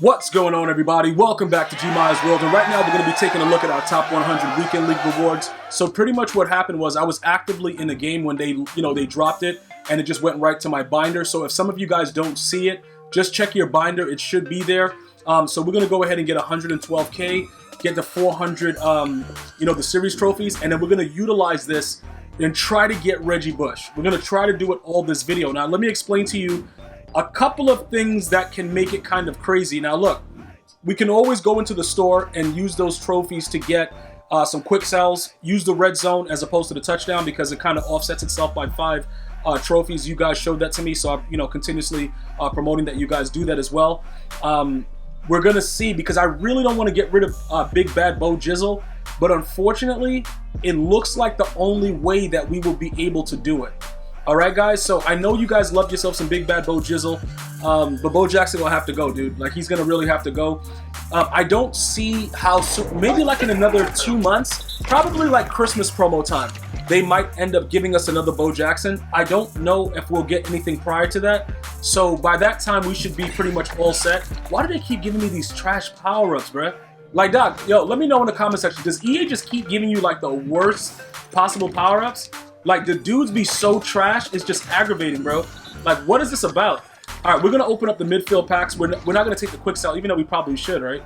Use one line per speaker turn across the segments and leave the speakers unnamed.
What's going on, everybody? Welcome back to GmiasWorld, and right now we're going to be taking a look at our top 100 weekend league rewards. So pretty much what happened was I was actively in the game when they dropped it, and it just went right to my binder. So if some of you guys don't see it, just check your binder. It should be there. So we're going to go ahead and get 112K, get the 400, the series trophies, and then we're going to utilize this and try to get Reggie Bush. We're going to try to do it all this video. Now, let me explain to you a couple of things that can make it kind of crazy. Now look, we can always go into the store and use those trophies to get some quick sells, use the red zone as opposed to the touchdown because it kind of offsets itself by 5 trophies. You guys showed that to me, so I'm continuously promoting that you guys do that as well. We're gonna see, because I really don't want to get rid of Big Bad Bo Jizzle, but unfortunately it looks like the only way that we will be able to do it. Alright guys, so I know you guys love yourself some Big Bad Bo Jizzle, but Bo Jackson will have to go, dude. Like, he's going to really have to go. I don't see how soon, maybe like in another 2 months, probably like Christmas promo time, they might end up giving us another Bo Jackson. I don't know if we'll get anything prior to that, so by that time we should be pretty much all set. Why do they keep giving me these trash power-ups, bruh? Like, Doc, yo, let me know in the comment section, does EA just keep giving you like the worst possible power-ups? Like, the dudes be so trash, it's just aggravating, bro. Like, what is this about? All right, we're going to open up the midfield packs. We're not going to take the quick sell, even though we probably should, right?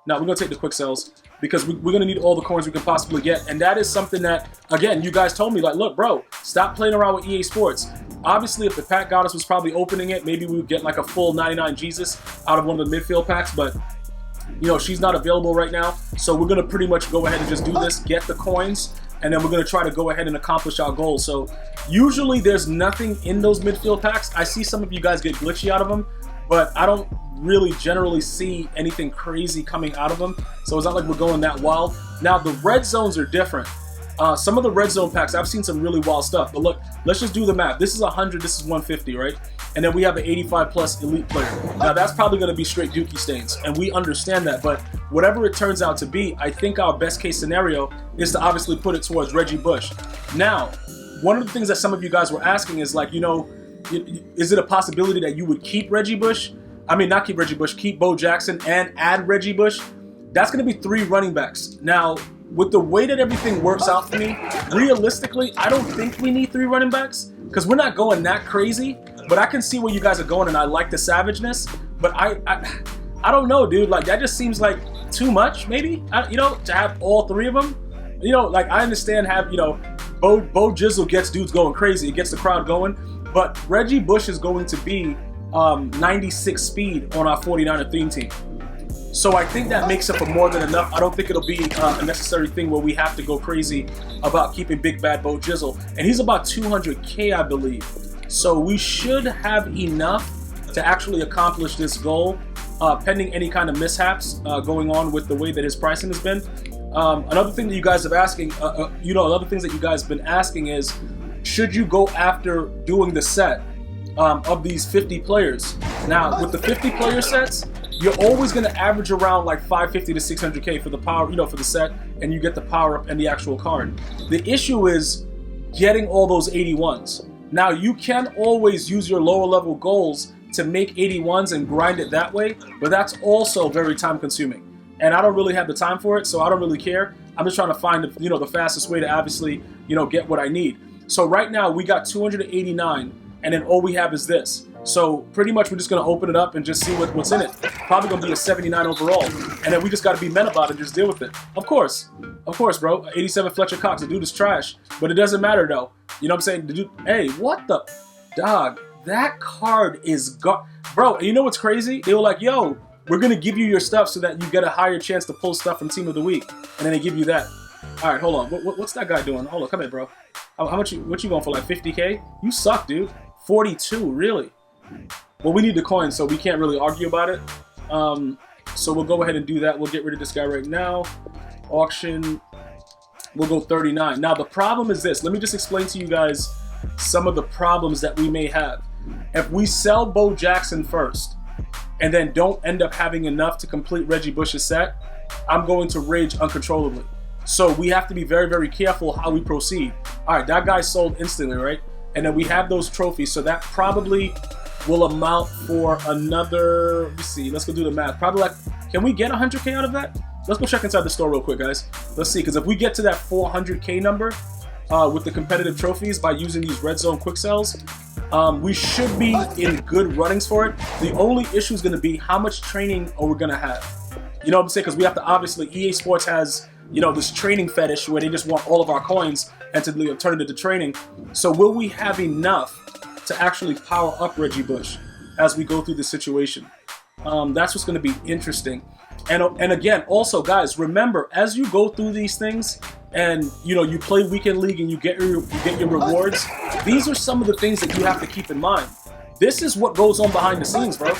No, we're going to take the quick sells because we're going to need all the coins we can possibly get. And that is something that, again, you guys told me, like, look, bro, stop playing around with EA Sports. Obviously, if the pack goddess was probably opening it, maybe we would get like a full 99 Jesus out of one of the midfield packs, but she's not available right now. So we're going to pretty much go ahead and just do this, get the coins, and then we're going to try to go ahead and accomplish our goal. So usually there's nothing in those midfield packs. I see some of you guys get glitchy out of them, but I don't really generally see anything crazy coming out of them. So it's not like we're going that wild. Now the red zones are different. Some of the red zone packs, I've seen some really wild stuff. But look, let's just do the math. This is 100, this is 150, right? And then we have an 85 plus elite player. Now that's probably going to be straight dookie stains, and we understand that. But whatever it turns out to be, I think our best case scenario is to obviously put it towards Reggie Bush. Now, one of the things that some of you guys were asking is like, is it a possibility that you would keep Reggie Bush? I mean, not keep Reggie Bush, keep Bo Jackson and add Reggie Bush? That's going to be 3 running backs. Now, with the way that everything works out for me, realistically, I don't think we need 3 running backs because we're not going that crazy. But I can see where you guys are going, and I like the savageness. But I don't know, dude. Like, that just seems like too much, maybe. To have all 3 of them. Like, I understand Bo Jizzle gets dudes going crazy. It gets the crowd going. But Reggie Bush is going to be 96 speed on our 49er theme team. So I think that makes it for more than enough. I don't think it'll be a necessary thing where we have to go crazy about keeping Big Bad Bo Jizzle. And he's about 200K, I believe. So we should have enough to actually accomplish this goal, pending any kind of mishaps going on with the way that his pricing has been. Another thing that you guys have asking, other things that you guys have been asking is, should you go after doing the set of these 50 players? Now, with the 50 player sets, you're always going to average around like 550 to 600K for the power, for the set, and you get the power up and the actual card. The issue is getting all those 81s. Now, you can always use your lower level goals to make 81s and grind it that way, but that's also very time consuming. And I don't really have the time for it, so I don't really care. I'm just trying to find the fastest way to obviously, get what I need. So right now we got 289, and then all we have is this. So pretty much we're just going to open it up and just see what's in it. Probably going to be a 79 overall. And then we just got to be men about it and just deal with it. Of course, bro. 87 Fletcher Cox. The dude is trash. But it doesn't matter, though. You know what I'm saying? The dude, hey, what the? Dog, that card is... Bro, you know what's crazy? They were like, yo, we're going to give you your stuff so that you get a higher chance to pull stuff from Team of the Week. And then they give you that. All right, hold on. What's that guy doing? Hold on, come here, bro. How much? What you going for, like 50K? You suck, dude. 42, really? Well, we need the coins, so we can't really argue about it. So we'll go ahead and do that. We'll get rid of this guy right now. Auction. We'll go 39. Now, the problem is this. Let me just explain to you guys some of the problems that we may have. If we sell Bo Jackson first and then don't end up having enough to complete Reggie Bush's set, I'm going to rage uncontrollably. So we have to be very, very careful how we proceed. All right, that guy sold instantly, right? And then we have those trophies, so that probably will amount for another, let me see, let's go do the math. Probably like, can we get 100K out of that? Let's go check inside the store real quick, guys. Let's see, because if we get to that 400K number with the competitive trophies by using these red zone quick sells, we should be in good runnings for it. The only issue is going to be how much training are we going to have. You know what I'm saying? Because we have to, obviously, EA Sports has, you know, this training fetish where they just want all of our coins and to turn it into training. So will we have enough to actually power up Reggie Bush as we go through the situation? That's what's going to be interesting. And again, also, guys, remember, as you go through these things and, you know, you play Weekend League and you get your rewards, these are some of the things that you have to keep in mind. This is what goes on behind the scenes, bro.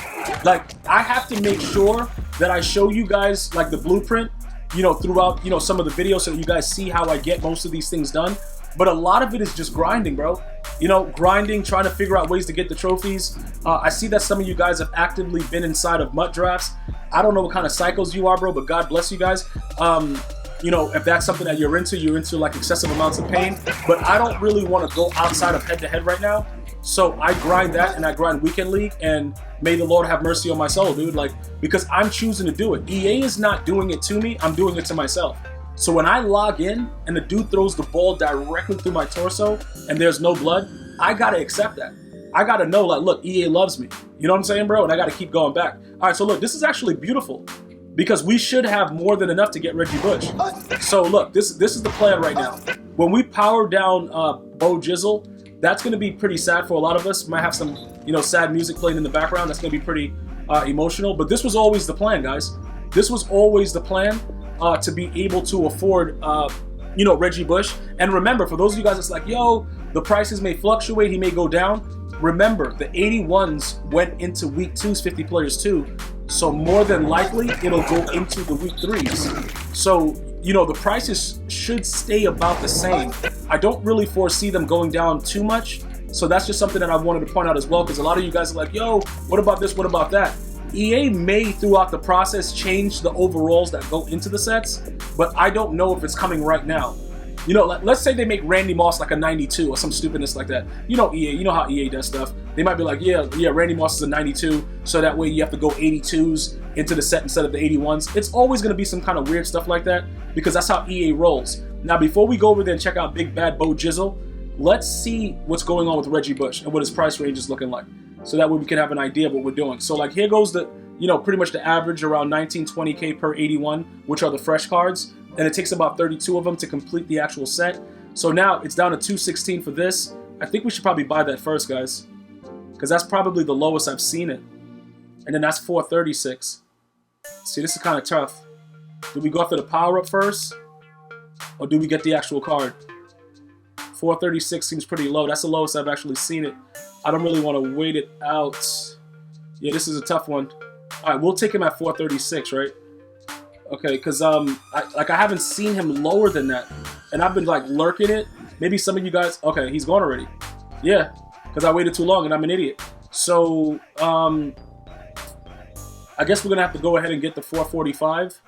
Like, I have to make sure that I show you guys, like, the blueprint, you know, throughout, you know, some of the videos so that you guys see how I get most of these things done. But a lot of it is just grinding, bro. You know, grinding, trying to figure out ways to get the trophies. I see that some of you guys have actively been inside of MUT drafts. I don't know what kind of cycles you are, bro, but God bless you guys. You know, if that's something that you're into like excessive amounts of pain. But I don't really want to go outside of head-to-head right now. So I grind that and I grind Weekend League, and may the Lord have mercy on my soul, dude. Like, because I'm choosing to do it. EA is not doing it to me. I'm doing it to myself. So when I log in and the dude throws the ball directly through my torso and there's no blood, I gotta accept that. I gotta know, like, look, EA loves me. You know what I'm saying, bro? And I gotta keep going back. All right, so look, this is actually beautiful because we should have more than enough to get Reggie Bush. So look, this is the plan right now. When we power down Bo Jizzle, that's gonna be pretty sad for a lot of us. Might have some, you know, sad music playing in the background. That's gonna be pretty emotional. But this was always the plan, guys. This was always the plan. To be able to afford, you know, Reggie Bush. And remember, for those of you guys that's like, yo, the prices may fluctuate, he may go down. Remember, the 81s went into week 2's 50 players too. So more than likely, it'll go into the week 3s. So, you know, the prices should stay about the same. I don't really foresee them going down too much. So that's just something that I wanted to point out as well, because a lot of you guys are like, yo, what about this, what about that? EA may, throughout the process, change the overalls that go into the sets, but I don't know if it's coming right now. You know, let's say they make Randy Moss like a 92 or some stupidness like that. You know EA, you know how EA does stuff. They might be like, yeah, Randy Moss is a 92, so that way you have to go 82s into the set instead of the 81s. It's always going to be some kind of weird stuff like that, because that's how EA rolls. Now, before we go over there and check out Big Bad Bo Jizzle, let's see what's going on with Reggie Bush and what his price range is looking like. So that way we can have an idea of what we're doing. So like here goes the, you know, pretty much the average around 19-20K per 81, which are the fresh cards. And it takes about 32 of them to complete the actual set. So now it's down to 216 for this. I think we should probably buy that first, guys, because that's probably the lowest I've seen it. And then that's 436. See, this is kind of tough. Do we go after the power up first, or do we get the actual card? 436 seems pretty low. That's the lowest I've actually seen it. I don't really want to wait it out. Yeah, this is a tough one. All right, we'll take him at 436, right? Okay, because I haven't seen him lower than that, and I've been like lurking it. Maybe some of you guys. Okay, he's gone already. Yeah, because I waited too long and I'm an idiot. So I guess we're gonna have to go ahead and get the 445,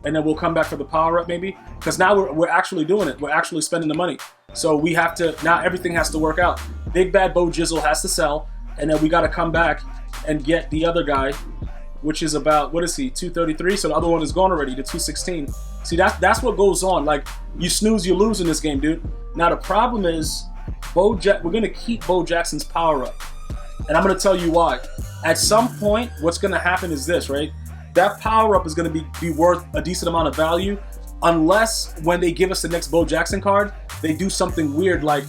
and then we'll come back for the power up maybe. Because now we're actually doing it. We're actually spending the money. So we have to, now everything has to work out. Big Bad Bo Jizzle has to sell, and then we got to come back and get the other guy, which is about, what is he, 233? So the other one is gone already, the 216. See, that's what goes on. Like, you snooze, you lose in this game, dude. Now the problem is, we're going to keep Bo Jackson's power up. And I'm going to tell you why. At some point, what's going to happen is this, right? That power up is going to be worth a decent amount of value, unless when they give us the next Bo Jackson card, they do something weird like,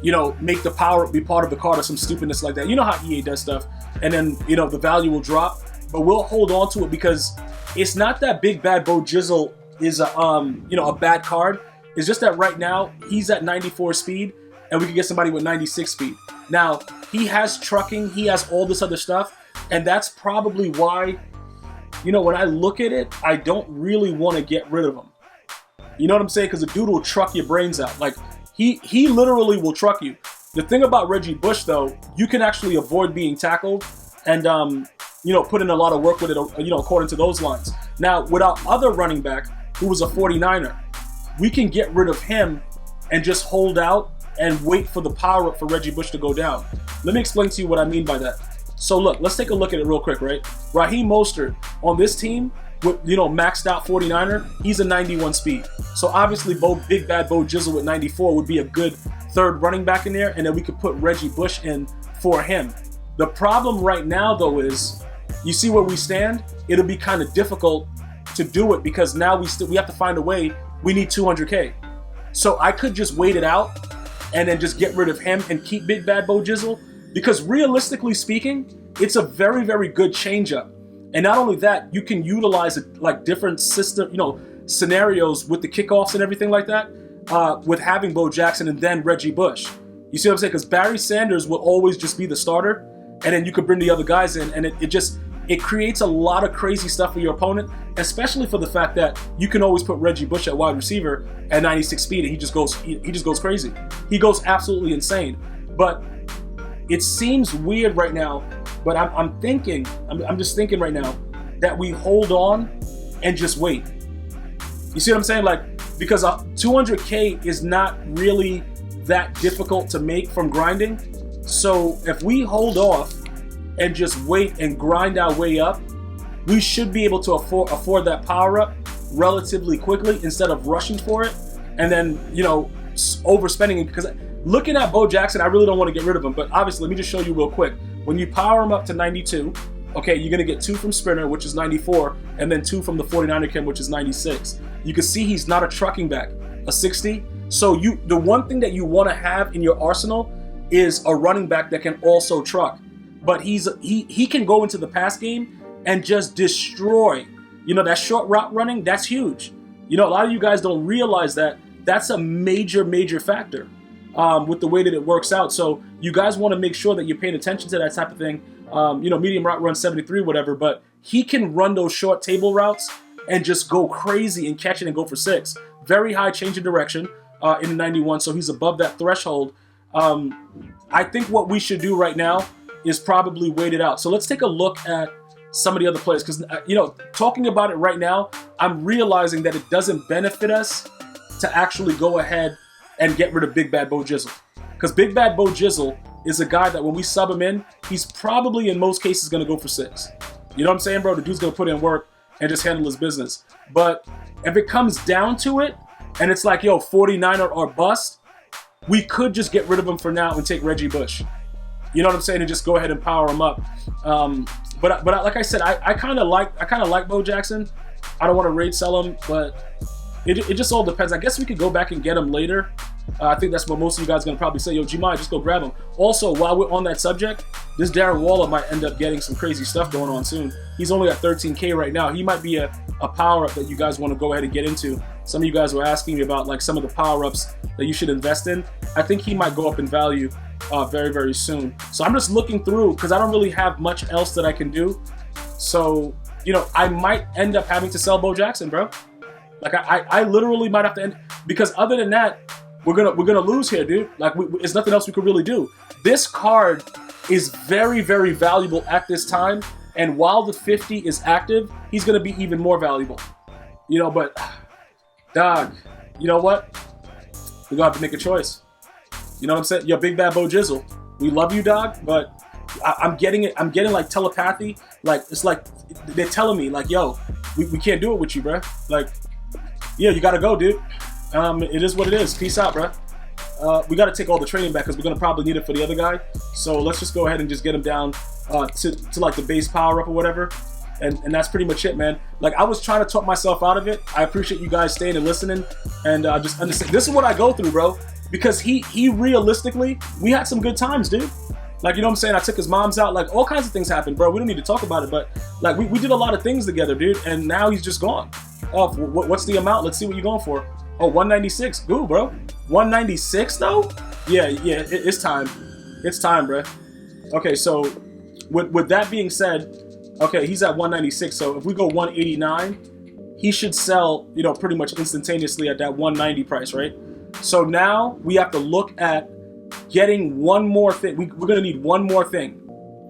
you know, make the power up be part of the card or some stupidness like that. You know how EA does stuff. And then, you know, the value will drop. But we'll hold on to it because it's not that Big Bad Bo Jizzle is a, you know, a bad card. It's just that right now he's at 94 speed and we can get somebody with 96 speed. Now, he has trucking, he has all this other stuff, and that's probably why, you know, when I look at it, I don't really want to get rid of him. You know what I'm saying? Because the dude will truck your brains out. Like, he literally will truck you. The thing about Reggie Bush, though, you can actually avoid being tackled and, you know, put in a lot of work with it, you know, according to those lines. Now, with our other running back, who was a 49er, we can get rid of him and just hold out and wait for the power up for Reggie Bush to go down. Let me explain to you what I mean by that. So look, let's take a look at it real quick, right? Raheem Mostert on this team, with, you know, maxed out 49er, he's a 91 speed. So obviously, Big Bad Bo Jizzle with 94 would be a good third running back in there, and then we could put Reggie Bush in for him. The problem right now, though, is you see where we stand. It'll be kind of difficult to do it because now we have to find a way. We need 200K. So I could just wait it out and then just get rid of him and keep Big Bad Bo Jizzle, because realistically speaking, it's a very, very good changeup. And not only that, you can utilize it like different system, you know, scenarios with the kickoffs and everything like that, with having Bo Jackson and then Reggie Bush. You see what I'm saying? Because Barry Sanders will always just be the starter, and then you could bring the other guys in, and it creates a lot of crazy stuff for your opponent, especially for the fact that you can always put Reggie Bush at wide receiver at 96 speed, and he just goes crazy. He goes absolutely insane. But it seems weird right now. But I'm just thinking right now that we hold on and just wait. You see what I'm saying? Like, because 200K is not really that difficult to make from grinding. So if we hold off and just wait and grind our way up, we should be able to afford that power up relatively quickly instead of rushing for it and then, you know, overspending it. Because looking at Bo Jackson, I really don't want to get rid of him. But obviously, let me just show you real quick. When you power him up to 92, okay, you're going to get 2 from Sprinter, which is 94, and then 2 from the 49er Kim, which is 96. You can see he's not a trucking back, a 60. So the one thing that you want to have in your arsenal is a running back that can also truck. But he can go into the pass game and just destroy. You know, that short route running, that's huge. You know, a lot of you guys don't realize that that's a major, major factor. With the way that it works out. So you guys want to make sure that you're paying attention to that type of thing. You know, medium route run 73, whatever, but he can run those short table routes and just go crazy and catch it and go for 6. Very high change of direction in the 91, so he's above that threshold. I think what we should do right now is probably wait it out. So let's take a look at some of the other players, because, you know, talking about it right now, I'm realizing that it doesn't benefit us to actually go ahead and get rid of Big Bad Bo Jizzle. Because Big Bad Bo Jizzle is a guy that when we sub him in, he's probably in most cases going to go for 6. You know what I'm saying, bro? The dude's going to put in work and just handle his business. But if it comes down to it, and it's like, yo, 49er or bust, we could just get rid of him for now and take Reggie Bush. You know what I'm saying? And just go ahead and power him up. But like I said, I kind of like Bo Jackson. I don't want to raid sell him, but it just all depends. I guess we could go back and get him later. I think that's what most of you guys are going to probably say. Yo, Gmi, just go grab him. Also, while we're on that subject, this Darren Waller might end up getting some crazy stuff going on soon. He's only at 13K right now. He might be a power-up that you guys want to go ahead and get into. Some of you guys were asking me about like some of the power-ups that you should invest in. I think he might go up in value very, very soon. So I'm just looking through because I don't really have much else that I can do. So, you know, I might end up having to sell Bo Jackson, bro. Like I literally might have to end, because other than that, we're gonna lose here, dude. Like it's nothing else we could really do. This card is very, very valuable at this time, and while the 50 is active, he's gonna be even more valuable. You know, but dog, you know what? We're gonna have to make a choice. You know what I'm saying? Yo, Big Bad Bo Jizzle, we love you, dog, but I'm getting it. I'm getting like telepathy. Like it's like they're telling me, like, yo, we can't do it with you, bro. Like, yeah, you gotta go, dude. It is what it is. Peace out, bro. We got to take all the training back because we're going to probably need it for the other guy. So let's just go ahead and just get him down to like the base power up or whatever. And that's pretty much it, man. Like, I was trying to talk myself out of it. I appreciate you guys staying and listening and just understand. This is what I go through, bro. Because he realistically, we had some good times, dude. Like, you know what I'm saying? I took his mom's out. Like, all kinds of things happened, bro. We don't need to talk about it, but like we did a lot of things together, dude. And now he's just gone. Oh, what's the amount? Let's see what you're going for. Oh, 196. Good, bro. 196 though? Yeah, it's time. It's time, bro. Okay, so with that being said, okay, he's at 196. So if we go 189, he should sell, you know, pretty much instantaneously at that 190 price, right? So now we have to look at getting one more thing. We're going to need one more thing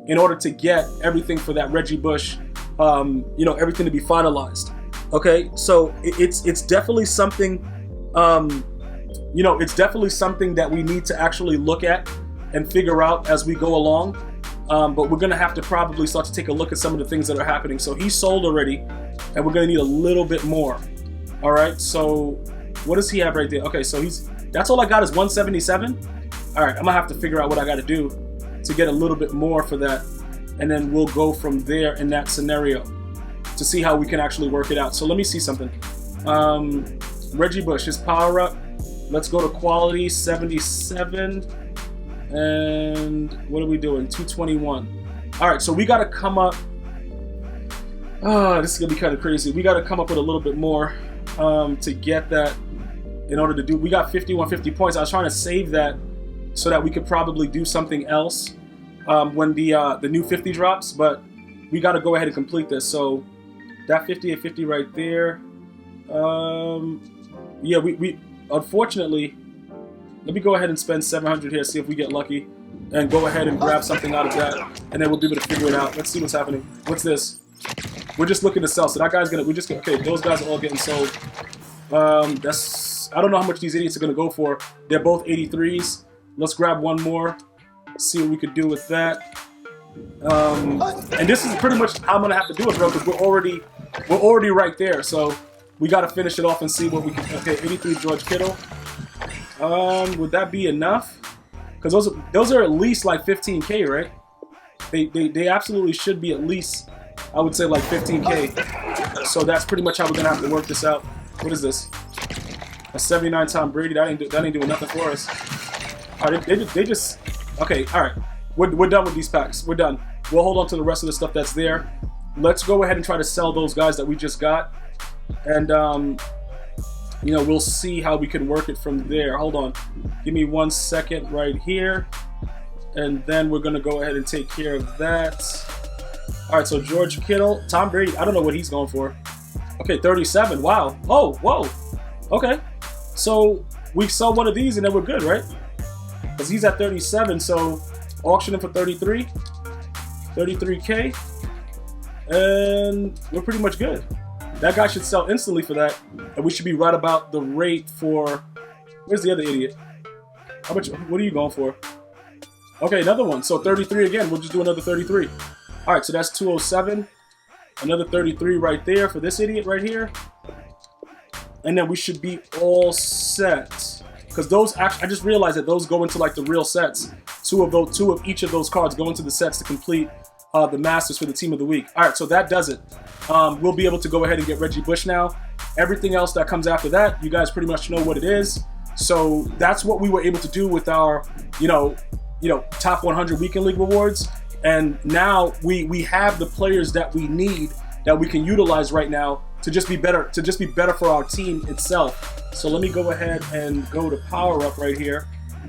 in order to get everything for that Reggie Bush, you know, everything to be finalized. Okay, so it's definitely something, you know, it's definitely something that we need to actually look at and figure out as we go along. but we're gonna have to probably start to take a look at some of the things that are happening. So he's sold already, and we're gonna need a little bit more. All right, so what does he have right there? Okay, so that's all I got is 177. All right, I'm gonna have to figure out what I gotta do to get a little bit more for that, and then we'll go from there in that scenario to see how we can actually work it out. So let me see something. Reggie Bush, his power up. Let's go to quality 77. And what are we doing? 221. All right, so we got to come up. Oh, this is gonna be kind of crazy. We got to come up with a little bit more to get that. In order to do, we got 5150 points. I was trying to save that so that we could probably do something else when the new 50 drops. But we got to go ahead and complete this. So that 50 and 50 right there. Yeah, we unfortunately. Let me go ahead and spend 700 here, see if we get lucky, and go ahead and grab something out of that, and then we'll be able to figure it out. Let's see what's happening. What's this? We're just looking to sell, so that guy's gonna. Okay. Those guys are all getting sold. I don't know how much these idiots are gonna go for. They're both 83s. Let's grab one more. See what we could do with that. And this is pretty much how I'm gonna have to do it, bro, because we're already right there. So we got to finish it off and see what we can. Okay, 83 George Kittle. Would that be enough? Because those are at least like 15K, right? They absolutely should be at least, I would say, like 15K. So that's pretty much how we're gonna have to work this out. What is this? A 79 Tom Brady. That ain't doing nothing for us. All right, they just. Okay, all right. We're done with these packs. We're done. We'll hold on to the rest of the stuff that's there. Let's go ahead and try to sell those guys that we just got, and you know, we'll see how we can work it from there. Hold on. Give me 1 second right here. And then we're going to go ahead and take care of that. All right, so George Kittle. Tom Brady, I don't know what he's going for. Okay, 37. Wow. Oh, whoa. Okay. So we sell one of these and then we're good, right? Because he's at 37, so auction him for 33. 33K. And we're pretty much good. That guy should sell instantly for that, and we should be right about the rate for. Where's the other idiot? How much? What are you going for? Okay, another one. So 33 again. We'll just do another 33. All right, so that's 207. Another 33 right there for this idiot right here, and then we should be all set. Because those actually, I just realized that those go into like the real sets. Two of each of those cards go into the sets to complete the Masters for the Team of the Week. All right, so that does it. We'll be able to go ahead and get Reggie Bush now. Everything else that comes after that, you guys pretty much know what it is. So that's what we were able to do with our, you know, top 100 weekend league rewards. And now we have the players that we need, that we can utilize right now to just be better, for our team itself. So let me go ahead and go to power up right here,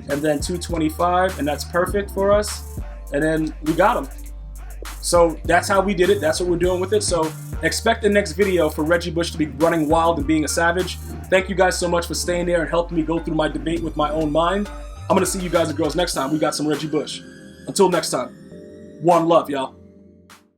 and then 225, and that's perfect for us. And then we got him. So that's how we did it. That's what we're doing with it. So expect the next video for Reggie Bush to be running wild and being a savage. Thank you guys so much for staying there and helping me go through my debate with my own mind. I'm going to see you guys and girls next time. We got some Reggie Bush. Until next time, one love, y'all.